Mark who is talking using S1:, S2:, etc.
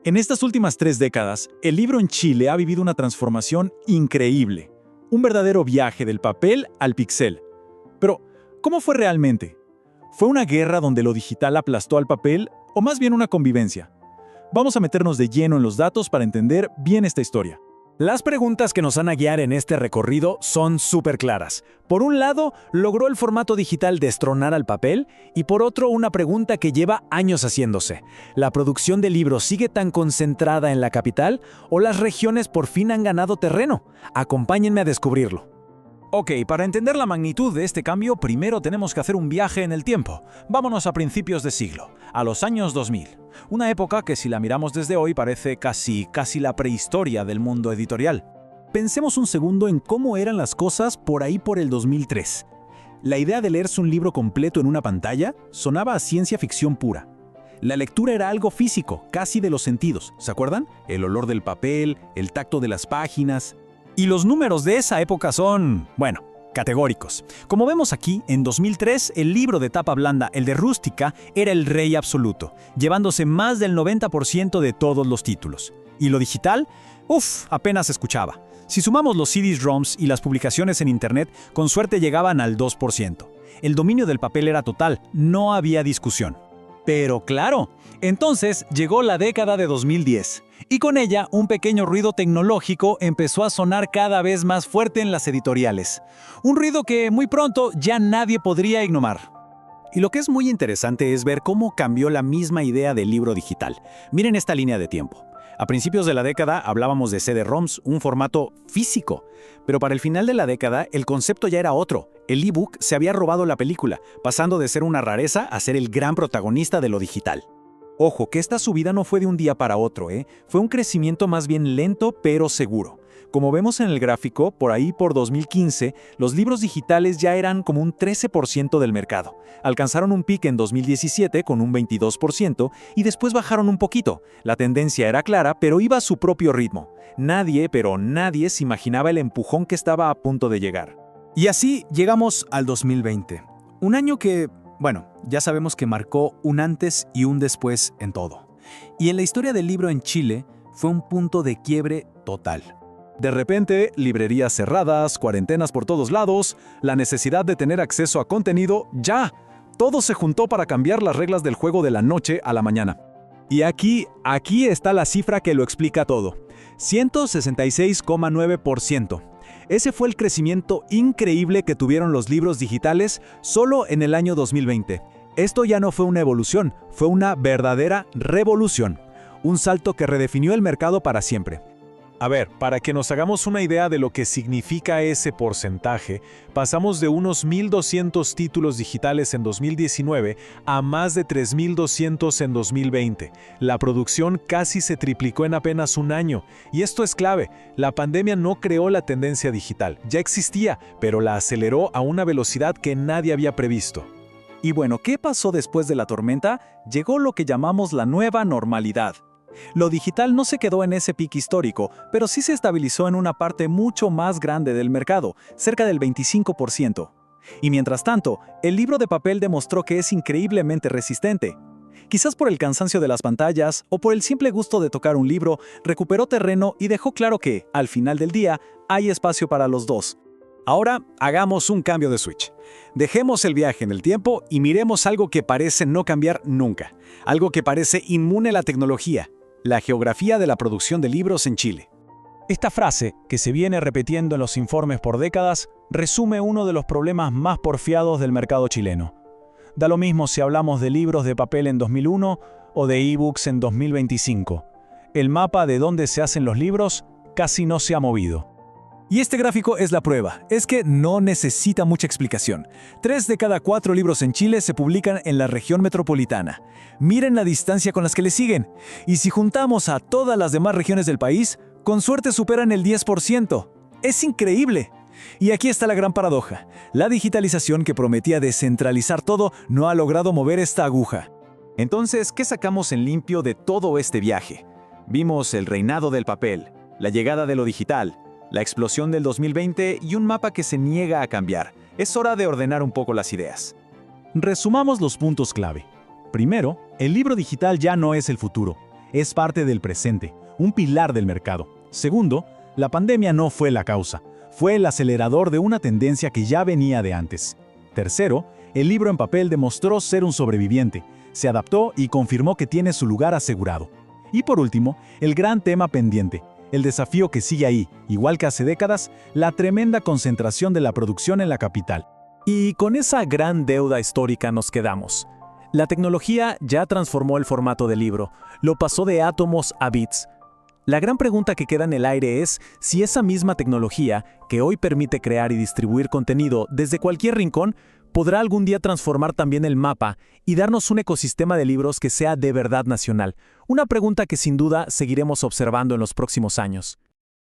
S1: En estas últimas 3 décadas, el libro en Chile ha vivido una transformación increíble. Un verdadero viaje del papel al pixel. Pero, ¿cómo fue realmente? ¿Fue una guerra donde lo digital aplastó al papel o más bien una convivencia? Vamos a meternos de lleno en los datos para entender bien esta historia.
S2: Las preguntas que nos van a guiar en este recorrido son súper claras. Por un lado, ¿logró el formato digital destronar al papel? Y por otro, una pregunta que lleva años haciéndose. ¿La producción de libros sigue tan concentrada en la capital o las regiones por fin han ganado terreno? Acompáñenme a descubrirlo.
S3: Ok, para entender la magnitud de este cambio, primero tenemos que hacer un viaje en el tiempo. Vámonos a principios de siglo, a los años 2000. Una época que si la miramos desde hoy parece casi la prehistoria del mundo editorial. Pensemos un segundo en cómo eran las cosas por ahí por el 2003. La idea de leerse un libro completo en una pantalla sonaba a ciencia ficción pura. La lectura era algo físico, casi de los sentidos, ¿se acuerdan? El olor del papel, el tacto de las páginas. Y los números de esa época son, bueno, categóricos. Como vemos aquí, en 2003, el libro de tapa blanda, el de Rústica, era el rey absoluto, llevándose más del 90% de todos los títulos. ¿Y lo digital? Apenas se escuchaba. Si sumamos los CDs-ROMs y las publicaciones en Internet, con suerte llegaban al 2%. El dominio del papel era total, no había discusión. Pero claro, entonces llegó la década de 2010. Y con ella, un pequeño ruido tecnológico empezó a sonar cada vez más fuerte en las editoriales. Un ruido que muy pronto ya nadie podría ignorar. Y lo que es muy interesante es ver cómo cambió la misma idea del libro digital. Miren esta línea de tiempo. A principios de la década hablábamos de CD-ROMs, un formato físico. Pero para el final de la década, el concepto ya era otro. El ebook se había robado la película, pasando de ser una rareza a ser el gran protagonista de lo digital. Ojo, que esta subida no fue de un día para otro, Fue un crecimiento más bien lento pero seguro. Como vemos en el gráfico, por ahí por 2015, los libros digitales ya eran como un 13% del mercado. Alcanzaron un pic en 2017 con un 22% y después bajaron un poquito. La tendencia era clara, pero iba a su propio ritmo. Nadie se imaginaba el empujón que estaba a punto de llegar.
S4: Y así llegamos al 2020. Un año que, ya sabemos que marcó un antes y un después en todo. Y en la historia del libro en Chile fue un punto de quiebre total.
S3: De repente, librerías cerradas, cuarentenas por todos lados, la necesidad de tener acceso a contenido, ¡ya! Todo se juntó para cambiar las reglas del juego de la noche a la mañana. Y aquí está la cifra que lo explica todo. 166,9%. Ese fue el crecimiento increíble que tuvieron los libros digitales solo en el año 2020. Esto ya no fue una evolución, fue una verdadera revolución. Un salto que redefinió el mercado para siempre. A ver, para que nos hagamos una idea de lo que significa ese porcentaje, pasamos de unos 1.200 títulos digitales en 2019 a más de 3.200 en 2020. La producción casi se triplicó en apenas un año. Y esto es clave, la pandemia no creó la tendencia digital, ya existía, pero la aceleró a una velocidad que nadie había previsto. Y bueno, ¿qué pasó después de la tormenta? Llegó lo que llamamos la nueva normalidad. Lo digital no se quedó en ese pico histórico, pero sí se estabilizó en una parte mucho más grande del mercado, cerca del 25%. Y mientras tanto, el libro de papel demostró que es increíblemente resistente. Quizás por el cansancio de las pantallas o por el simple gusto de tocar un libro, recuperó terreno y dejó claro que, al final del día, hay espacio para los dos. Ahora, hagamos un cambio de switch. Dejemos el viaje en el tiempo y miremos algo que parece no cambiar nunca. Algo que parece inmune a la tecnología. La geografía de la producción de libros en Chile. Esta frase, que se viene repitiendo en los informes por décadas, resume uno de los problemas más porfiados del mercado chileno. Da lo mismo si hablamos de libros de papel en 2001 o de ebooks en 2025. El mapa de dónde se hacen los libros casi no se ha movido. Y este gráfico es la prueba, es que no necesita mucha explicación. 3 de cada 4 libros en Chile se publican en la región metropolitana. Miren la distancia con las que le siguen. Y si juntamos a todas las demás regiones del país, con suerte superan el 10%. ¡Es increíble! Y aquí está la gran paradoja. La digitalización que prometía descentralizar todo no ha logrado mover esta aguja. Entonces, ¿qué sacamos en limpio de todo este viaje? Vimos el reinado del papel, la llegada de lo digital, la explosión del 2020 y un mapa que se niega a cambiar. Es hora de ordenar un poco las ideas. Resumamos los puntos clave. Primero, el libro digital ya no es el futuro. es parte del presente, un pilar del mercado. Segundo, la pandemia no fue la causa, fue el acelerador de una tendencia que ya venía de antes. Tercero, el libro en papel demostró ser un sobreviviente, se adaptó y confirmó que tiene su lugar asegurado. Y por último, el gran tema pendiente, el desafío que sigue ahí, igual que hace décadas, la tremenda concentración de la producción en la capital.
S2: Y con esa gran deuda histórica nos quedamos. La tecnología ya transformó el formato del libro, lo pasó de átomos a bits. La gran pregunta que queda en el aire es si esa misma tecnología, que hoy permite crear y distribuir contenido desde cualquier rincón, podrá algún día transformar también el mapa y darnos un ecosistema de libros que sea de verdad nacional. Una pregunta que sin duda seguiremos observando en los próximos años.